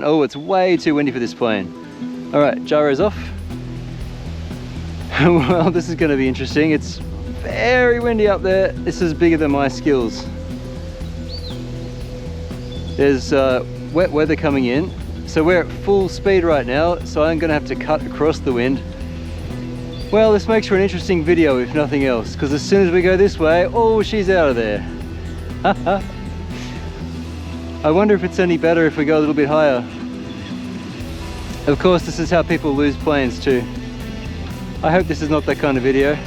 Oh, it's way too windy for this plane. All right, gyro's off. Well, this is going to be interesting. It's very windy up there. This is bigger than my skills. There's wet weather coming in. So we're at full speed right now, so I'm going to have to cut across the wind. Well, this makes for an interesting video if nothing else, because as soon as we go this way, oh, she's out of there. I wonder if it's any better if we go a little bit higher. Of course, this is how people lose planes too. I hope this is not that kind of video.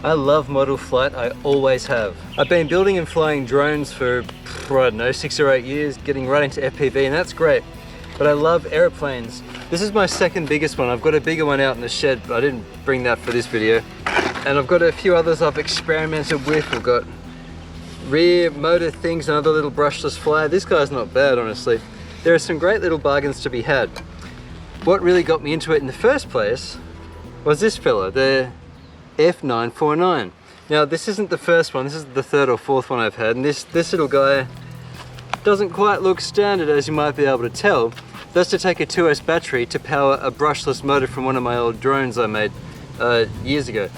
I love model flight, I always have. I've been building and flying drones for, I don't know, 6 or 8 years, getting right into FPV, and that's great. But I love airplanes. This is my second biggest one. I've got a bigger one out in the shed, but I didn't bring that for this video. And I've got a few others I've experimented with. I've got rear motor things, another little brushless flyer. This guy's not bad, honestly. There are some great little bargains to be had. What really got me into it in the first place was this fella, the F949. Now, this isn't the first one, this is the third or fourth one I've had, and this little guy doesn't quite look standard, as you might be able to tell. That's to take a 2S battery to power a brushless motor from one of my old drones I made years ago.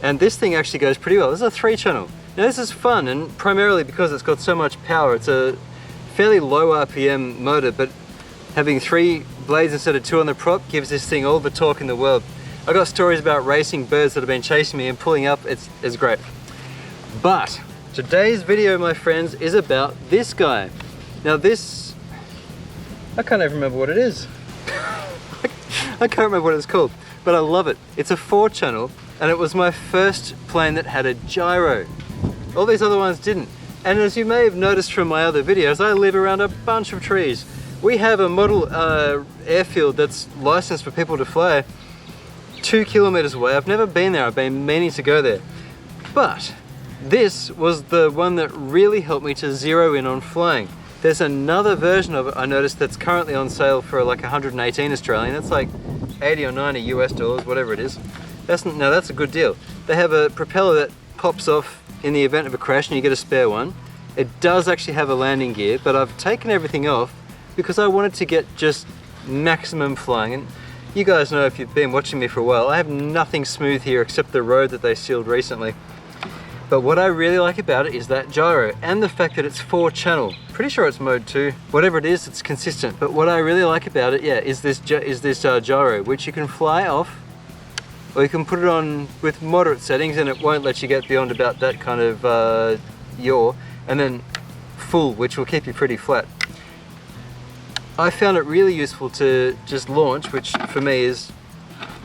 And this thing actually goes pretty well. This is a 3-channel. Now this is fun, and primarily because it's got so much power. It's a fairly low RPM motor, but having 3 blades instead of 2 on the prop gives this thing all the torque in the world. I've got stories about racing birds that have been chasing me and pulling up. It's great. But today's video, my friends, is about this guy. Now this, I can't even remember what it is. I can't remember what it's called, but I love it. It's a 4-channel, and it was my first plane that had a gyro. All these other ones didn't. And as you may have noticed from my other videos, I live around a bunch of trees. We have a model airfield that's licensed for people to fly 2 kilometers away. I've never been there, I've been meaning to go there. But this was the one that really helped me to zero in on flying. There's another version of it I noticed that's currently on sale for like 118 Australian. That's like 80 or 90 US dollars, whatever it is. Now that's a good deal. They have a propeller that pops off in the event of a crash and you get a spare one. It does actually have a landing gear, but I've taken everything off because I wanted to get just maximum flying. And you guys know, if you've been watching me for a while, I have nothing smooth here except the road that they sealed recently. But what I really like about it is that gyro and the fact that it's 4-channel. Pretty sure it's mode 2. Whatever it is, it's consistent. But what I really like about it, yeah, is this gyro, which you can fly off, or you can put it on with moderate settings and it won't let you get beyond about that kind of yaw, and then full, which will keep you pretty flat. I found it really useful to just launch, which for me is,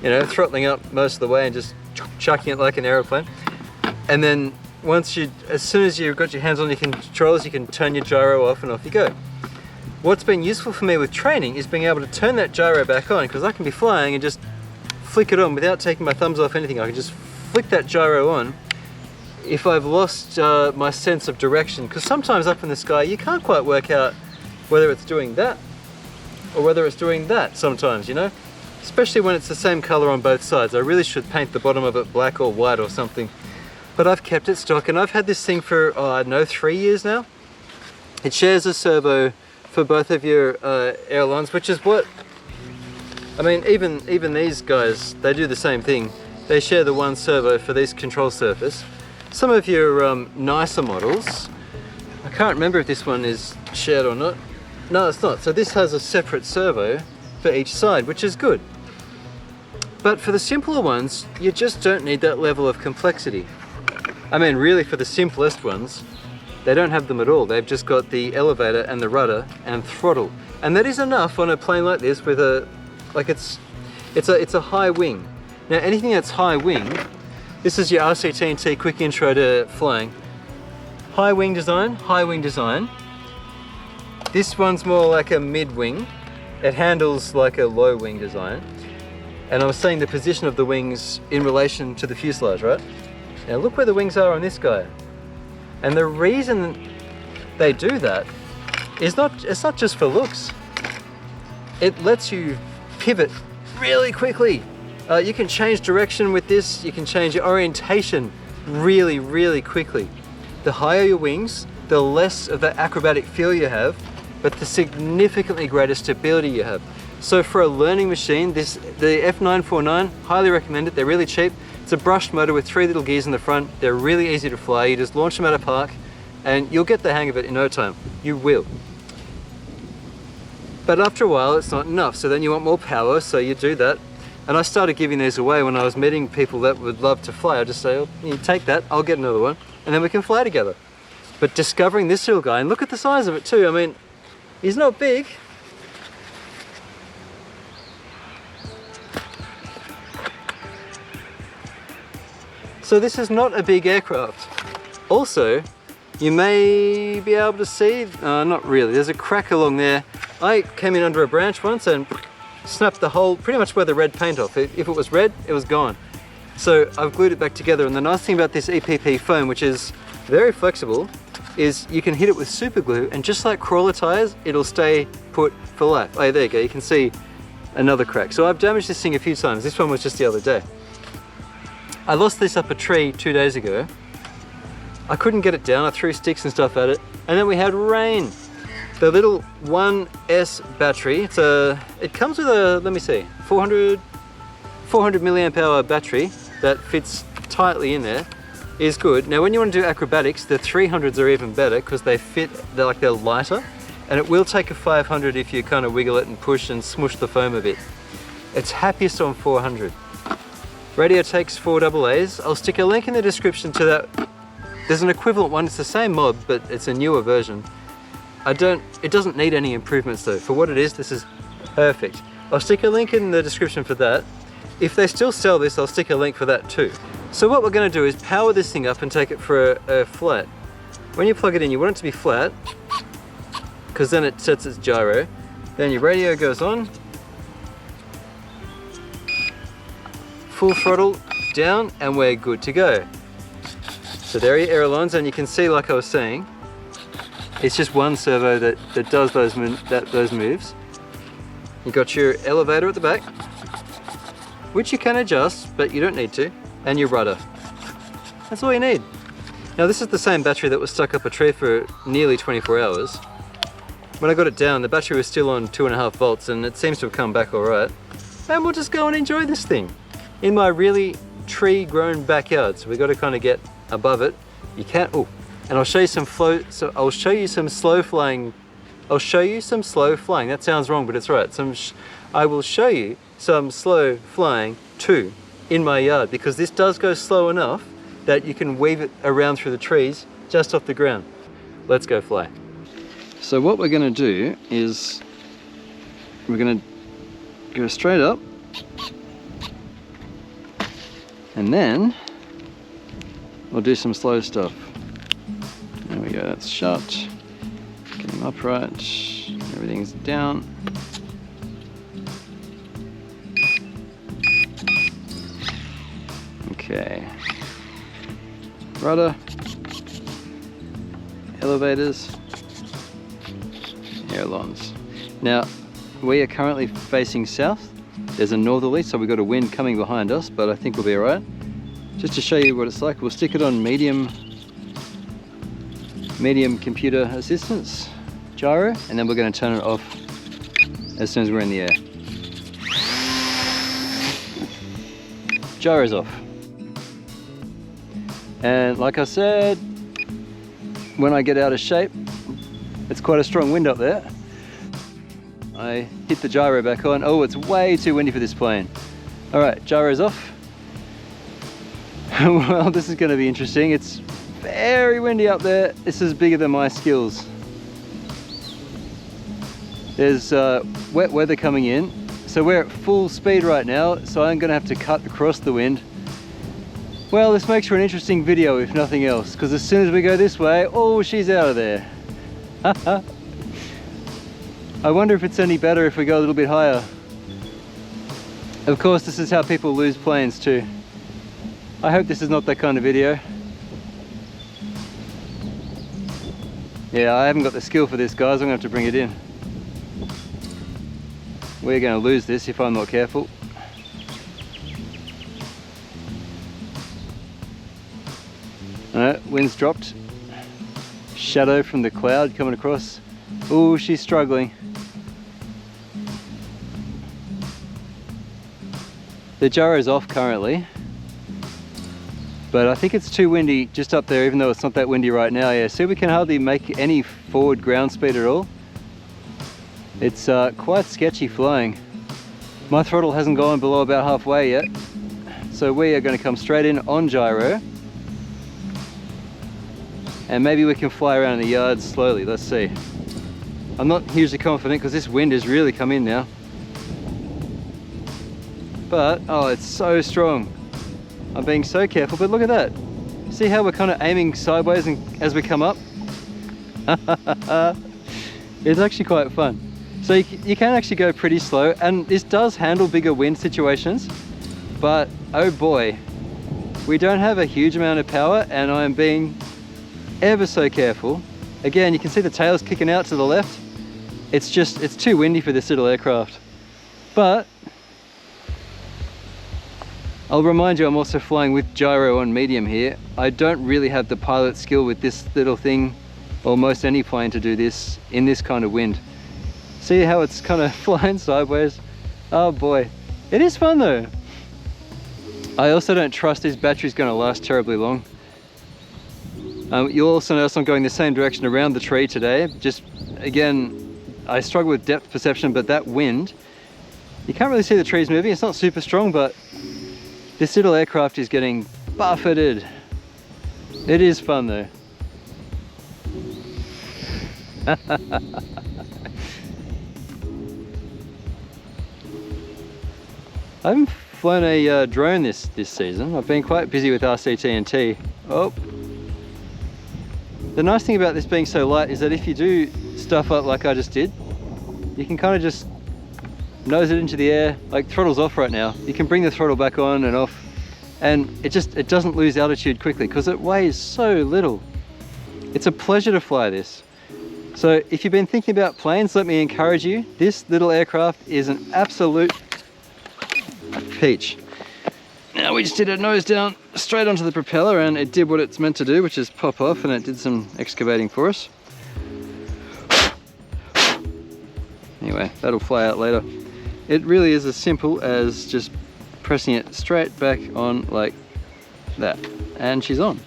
you know, throttling up most of the way and just chucking it like an aeroplane. And then as soon as you've got your hands on your controllers, you can turn your gyro off and off you go. What's been useful for me with training is being able to turn that gyro back on, because I can be flying and just flick it on without taking my thumbs off anything. I can just flick that gyro on if I've lost my sense of direction, because sometimes up in the sky you can't quite work out whether it's doing that or whether it's doing that sometimes, you know? Especially when it's the same color on both sides. I really should paint the bottom of it black or white or something. But I've kept it stock, and I've had this thing for, oh, I don't know, 3 years now. It shares a servo for both of your airlines, which is what, I mean, even these guys, they do the same thing. They share the one servo for this control surface. Some of your nicer models, I can't remember if this one is shared or not. No, it's not. So this has a separate servo for each side, which is good. But for the simpler ones, you just don't need that level of complexity. I mean, really, for the simplest ones, they don't have them at all. They've just got the elevator and the rudder and throttle. And that is enough on a plane like this with a, like it's a high wing. Now, anything that's high wing, this is your RC-TNT quick intro to flying. High wing design, high wing design. This one's more like a mid-wing. It handles like a low wing design. And I was saying the position of the wings in relation to the fuselage, right? Now look where the wings are on this guy. And the reason they do that is it's not just for looks. It lets you pivot really quickly. You can change direction with this, you can change your orientation really, really quickly. The higher your wings, the less of the acrobatic feel you have, but the significantly greater stability you have. So for a learning machine, the F949, highly recommend it. They're really cheap. It's a brushed motor with 3 little gears in the front. They're really easy to fly. You just launch them out of park and you'll get the hang of it in no time. You will. But after a while, it's not enough. So then you want more power, so you do that. And I started giving these away when I was meeting people that would love to fly. I'd just say, oh, you take that, I'll get another one, and then we can fly together. But discovering this little guy, and look at the size of it too. I mean, he's not big. So this is not a big aircraft. Also, you may be able to see, not really, there's a crack along there. I came in under a branch once and snapped the hole pretty much where the red paint off. If it was red, it was gone. So I've glued it back together, and the nice thing about this EPP foam, which is very flexible, is you can hit it with super glue, and just like crawler tires, it'll stay put for life. Oh, there you go, you can see another crack. So I've damaged this thing a few times. This one was just the other day. I lost this up a tree 2 days ago. I couldn't get it down, I threw sticks and stuff at it, and then we had rain. The little 1S battery, it comes with a, let me see, 400 milliamp hour battery that fits tightly in there, is good. Now when you want to do acrobatics, the 300s are even better because they're lighter, and it will take a 500 if you kind of wiggle it and push and smush the foam a bit. It's happiest on 400. Radio takes 4 AA's. I'll stick a link in the description to that. There's an equivalent one, it's the same mod, but it's a newer version. It doesn't need any improvements though. For what it is, this is perfect. I'll stick a link in the description for that. If they still sell this, I'll stick a link for that too. So what we're going to do is power this thing up and take it for a flat. When you plug it in, you want it to be flat, because then it sets its gyro. Then your radio goes on. Full throttle down, and we're good to go. So there are your ailerons, and you can see, like I was saying, it's just one servo that does those moves. You've got your elevator at the back, which you can adjust, but you don't need to, and your rudder. That's all you need. Now this is the same battery that was stuck up a tree for nearly 24 hours. When I got it down, the battery was still on 2.5 volts, and it seems to have come back all right. And we'll just go and enjoy this thing in my really tree-grown backyard. So we've got to kind of get above it. You can't. Oh, and I'll show you some I'll show you some slow flying. I'll show you some slow flying. That sounds wrong, but it's right. I will show you some slow flying too in my yard, because this does go slow enough that you can weave it around through the trees just off the ground. Let's go fly. So what we're going to do is we're going to go straight up, and then we'll do some slow stuff. There we go, that's shut. Get him upright, everything's down. Okay. Rudder, elevators, ailerons. Now, we are currently facing south. There's a northerly, so we've got a wind coming behind us, but I think we'll be alright. Just to show you what it's like, we'll stick it on medium computer assistance, gyro, and then we're going to turn it off as soon as we're in the air. Gyro's off. And like I said, when I get out of shape, it's quite a strong wind up there. I hit the gyro back on. Oh, it's way too windy for this plane. All right, gyro's off. Well, this is going to be interesting. It's very windy up there. This is bigger than my skills. There's wet weather coming in. So we're at full speed right now, so I'm going to have to cut across the wind. Well, this makes for an interesting video, if nothing else, because as soon as we go this way, oh, she's out of there. I wonder if it's any better if we go a little bit higher. Of course, this is how people lose planes too. I hope this is not that kind of video. Yeah, I haven't got the skill for this, guys. I'm going to have to bring it in. We're going to lose this if I'm not careful. Alright, wind's dropped. shadow from the cloud coming across. Oh, she's struggling. The gyro's off currently, but I think it's too windy just up there, even though it's not that windy right now. Yeah, see, we can hardly make any forward ground speed at all. It's quite sketchy flying. My throttle hasn't gone below about halfway yet, so we are going to come straight in on gyro, and maybe we can fly around the yard slowly. Let's see. I'm not hugely confident because this wind has really come in now, but oh, it's so strong. I'm being so careful, but look at that. See how we're kind of aiming sideways and as we come up? It's actually quite fun. So you can actually go pretty slow, and this does handle bigger wind situations, but oh boy, we don't have a huge amount of power, and I'm being ever so careful. Again, you can see the tail's kicking out to the left. It's too windy for this little aircraft. But I'll remind you, I'm also flying with gyro on medium here. I don't really have the pilot skill with this little thing, or most any plane, to do this in this kind of wind. See how it's kind of flying sideways? Oh boy, it is fun though. I also don't trust this battery's going to last terribly long. You'll also notice I'm going the same direction around the tree today. Just, again, I struggle with depth perception, but that wind, you can't really see the trees moving. It's not super strong, but this little aircraft is getting buffeted. It is fun though. I haven't flown a drone this season. I've been quite busy with RC-TNT. Oh. The nice thing about this being so light is that if you do stuff up like I just did, you can kind of just nose it into the air. Like, throttle's off right now. You can bring the throttle back on and off, and it doesn't lose altitude quickly because it weighs so little. It's a pleasure to fly this. So if you've been thinking about planes, let me encourage you. This little aircraft is an absolute peach. Now we just did a nose down straight onto the propeller, and it did what it's meant to do, which is pop off, and it did some excavating for us. Anyway, that'll fly out later. It really is as simple as just pressing it straight back on like that, and she's on.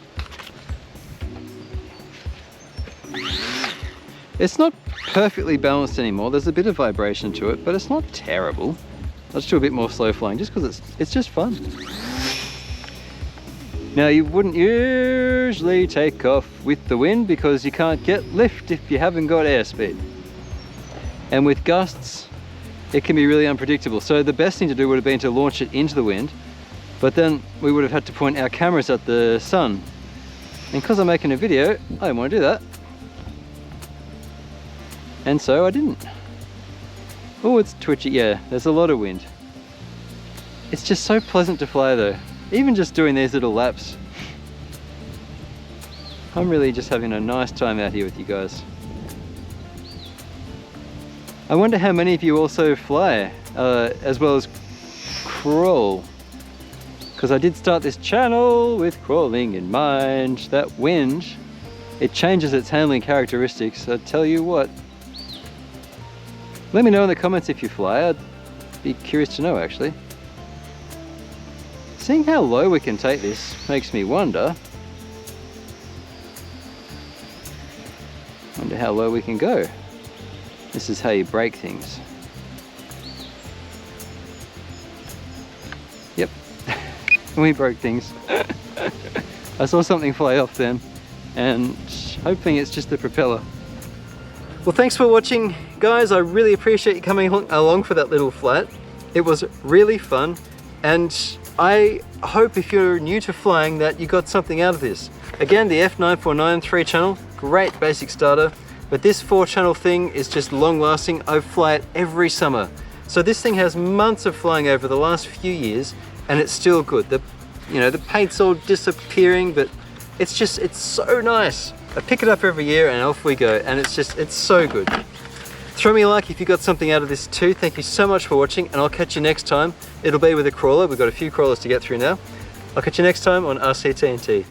It's not perfectly balanced anymore. There's a bit of vibration to it, but it's not terrible. Let's do a bit more slow flying just because it's just fun. Now, you wouldn't usually take off with the wind because you can't get lift if you haven't got airspeed. And with gusts, it can be really unpredictable. So the best thing to do would have been to launch it into the wind, but then we would have had to point our cameras at the sun. And because I'm making a video, I don't want to do that. And so I didn't. Oh, it's twitchy. Yeah, there's a lot of wind. It's just so pleasant to fly though. Even just doing these little laps. I'm really just having a nice time out here with you guys. I wonder how many of you also fly, as well as crawl. Because I did start this channel with crawling in mind. That wind, it changes its handling characteristics, I tell you what. Let me know in the comments if you fly. I'd be curious to know actually. Seeing how low we can take this makes me wonder how low we can go. This is how you break things. Yep, we broke things. I saw something fly off then, and hoping it's just the propeller. Well, thanks for watching, guys. I really appreciate you coming along for that little flight. It was really fun, and I hope if you're new to flying that you got something out of this. Again, the F949 3-channel, great basic starter, but this 4-channel thing is just long lasting. I fly it every summer. So this thing has months of flying over the last few years, and it's still good. The paint's all disappearing, but it's so nice. I pick it up every year and off we go, and it's so good. Throw me a like if you got something out of this too. Thank you so much for watching, and I'll catch you next time. It'll be with a crawler. We've got a few crawlers to get through now. I'll catch you next time on RC-TNT.